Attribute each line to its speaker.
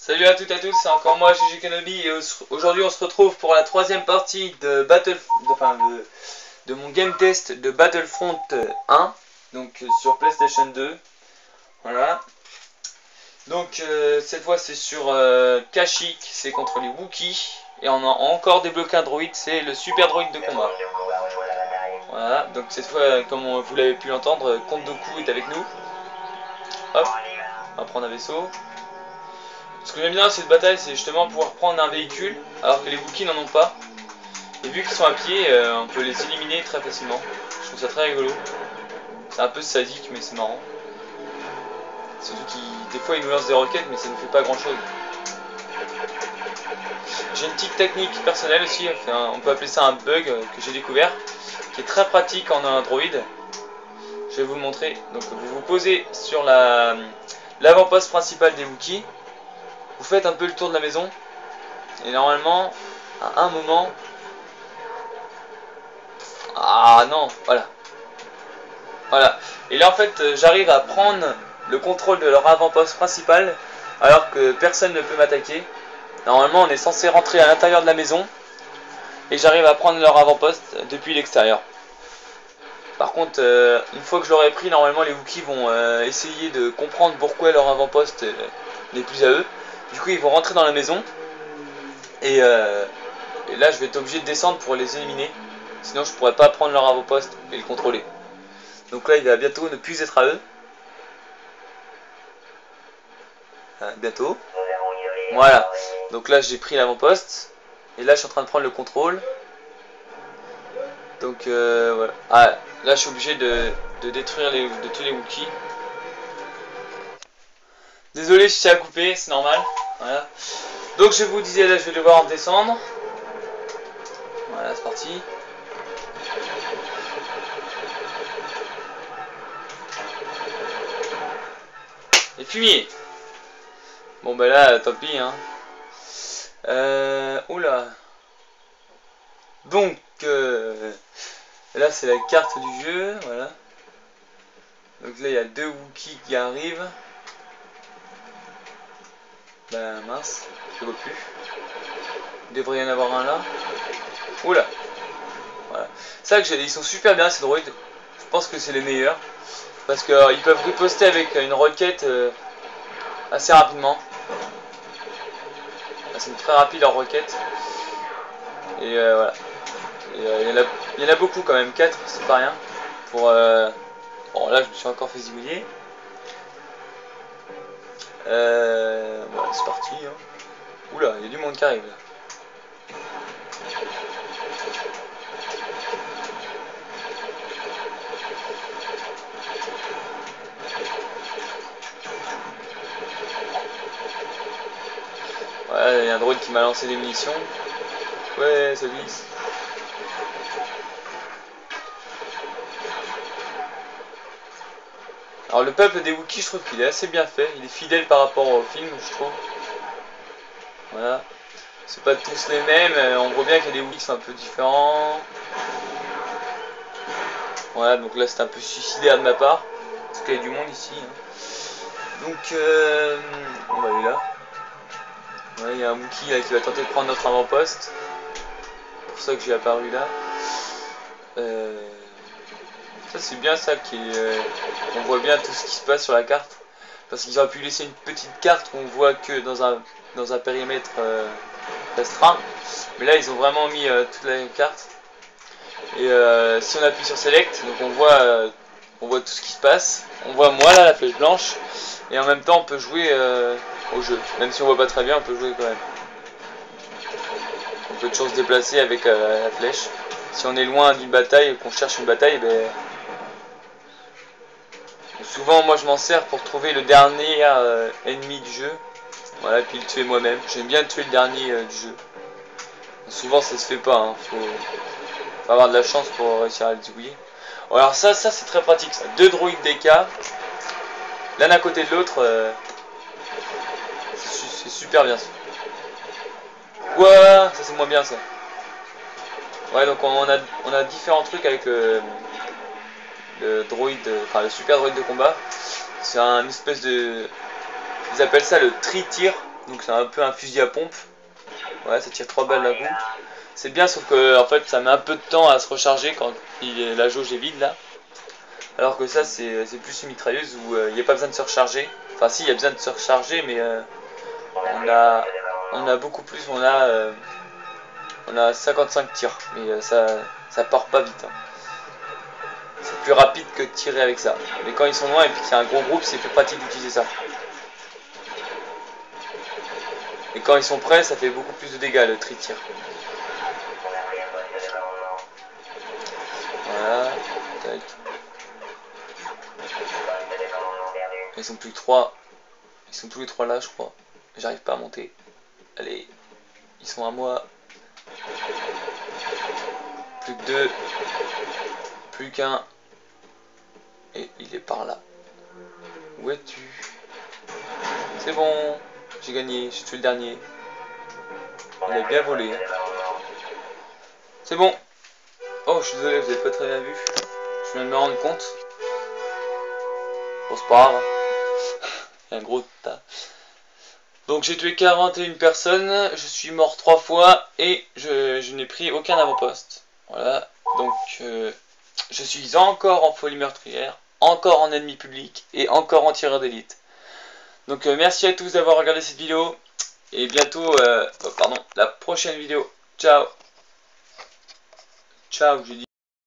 Speaker 1: Salut à toutes et à tous, c'est encore moi GG Kenobi et aujourd'hui on se retrouve pour la troisième partie de de mon game test de Battlefront 1, donc sur PlayStation 2. Voilà. Donc cette fois c'est sur Kashyyyk, c'est contre les Wookiees et on a encore débloqué un droïde, c'est le super droïde de combat. Voilà, donc cette fois comme vous l'avez pu l'entendre, Count Dooku est avec nous. Hop, on va prendre un vaisseau. Ce que j'aime bien dans cette bataille, c'est justement pouvoir prendre un véhicule alors que les Wookiees n'en ont pas. Et vu qu'ils sont à pied, on peut les éliminer très facilement. Je trouve ça très rigolo. C'est un peu sadique, mais c'est marrant. Surtout des fois ils nous lancent des roquettes, mais ça ne fait pas grand chose. J'ai une petite technique personnelle aussi, enfin, on peut appeler ça un bug que j'ai découvert, qui est très pratique en un droïde. Je vais vous le montrer. Donc vous vous posez sur l'avant-poste principal des Wookiees. Vous faites un peu le tour de la maison. Et normalement, à un moment... Ah non, voilà. Voilà. Et là en fait, j'arrive à prendre le contrôle de leur avant-poste principal, alors que personne ne peut m'attaquer. Normalement, on est censé rentrer à l'intérieur de la maison, et j'arrive à prendre leur avant-poste depuis l'extérieur. Par contre, une fois que je l'aurai pris, normalement les Wookiees vont essayer de comprendre pourquoi leur avant-poste n'est plus à eux. Du coup, ils vont rentrer dans la maison, et là, je vais être obligé de descendre pour les éliminer. Sinon, je pourrais pas prendre leur avant-poste et le contrôler. Donc là, il va bientôt ne plus être à eux. Bientôt. Voilà. Donc là, j'ai pris l'avant-poste. Et là, je suis en train de prendre le contrôle. Donc voilà. Ah, là, je suis obligé de détruire de tuer les Wookiees. Désolé si ça a coupé, c'est normal. Voilà. Donc je vous disais, là, je vais devoir en descendre. Voilà, c'est parti. Les fumiers. Bon bah là, tant pis hein. Oula. Donc là c'est la carte du jeu, voilà. Donc là il y a deux Wookiees qui arrivent. Bah mince, je vois plus. Il devrait y en avoir un là. Oula. Voilà. C'est vrai que ils sont super bien ces droïdes. Je pense que c'est les meilleurs. Parce qu'ils peuvent riposter avec une roquette assez rapidement. C'est très rapide leur roquette. Et voilà. Il y en a beaucoup quand même, 4, c'est pas rien. Bon là je me suis encore fait zigouiller. Bon, c'est parti. Hein. Oula, il y a du monde qui arrive là. Ouais, il y a un droïde qui m'a lancé des munitions. Ouais, ça glisse. Alors le peuple des Wookiees, je trouve qu'il est assez bien fait. Il est fidèle par rapport au film, je trouve. Voilà. C'est pas tous les mêmes. On voit bien qu'il y a des Wookiees qui sont un peu différents. Voilà, donc là c'est un peu suicidaire de ma part. Parce qu'il y a du monde ici. Hein. Donc, on va aller là. Ouais, il y a un Wookiee là, qui va tenter de prendre notre avant-poste. C'est pour ça que j'ai apparu là. Ça c'est bien ça on voit bien tout ce qui se passe sur la carte. Parce qu'ils auraient pu laisser une petite carte qu'on voit que dans un périmètre restreint. Mais là ils ont vraiment mis toute la carte. Et si on appuie sur Select, donc on voit tout ce qui se passe. On voit moi là la flèche blanche. Et en même temps on peut jouer au jeu. Même si on voit pas très bien, on peut jouer quand même. On peut toujours se déplacer avec la flèche. Si on est loin d'une bataille, qu'on cherche une bataille, ben... souvent moi je m'en sers pour trouver le dernier ennemi du jeu. Voilà, puis le tuer moi-même. J'aime bien tuer le dernier du jeu. Souvent ça se fait pas, hein. Faut avoir de la chance pour réussir à le zigouiller. Alors ça c'est très pratique ça. 2 droïdes DK, l'un à côté de l'autre, c'est super bien ça. Ouah, ça c'est moins bien ça. Ouais, donc on a différents trucs avec le droïde, enfin le super droïde de combat. C'est un espèce de... Ils appellent ça le tri-tir. Donc c'est un peu un fusil à pompe. Ouais, ça tire 3 balles d'un coup. C'est bien, sauf que en fait ça met un peu de temps à se recharger quand la jauge est vide là. Alors que ça c'est plus une mitrailleuse où il n'y a pas besoin de se recharger. Enfin si, il y a besoin de se recharger, mais on a beaucoup plus, on a 55 tirs. Mais ça part pas vite. Hein. C'est plus rapide que de tirer avec ça. Mais quand ils sont loin et puis qu'il y a un gros groupe, c'est plus pratique d'utiliser ça. Et quand ils sont prêts, ça fait beaucoup plus de dégâts le tri-tir. Voilà. Tac. Ils sont plus que 3. Ils sont tous les 3 là, je crois. J'arrive pas à monter. Allez. Ils sont à moi. Plus que 2. Plus qu'un. Et il est par là. Où es-tu? C'est bon. J'ai gagné. J'ai tué le dernier. Il a bien volé. Hein. C'est bon. Oh, je suis désolé, vous avez pas très bien vu. Je viens de me rendre compte. Bon, c'est pas grave. Il y a un gros tas. Donc j'ai tué 41 personnes, je suis mort 3 fois et je n'ai pris aucun avant-poste. Voilà, donc je suis encore en folie meurtrière, encore en ennemi public et encore en tireur d'élite. Donc merci à tous d'avoir regardé cette vidéo et bientôt, la prochaine vidéo. Ciao. Ciao, j'ai dit.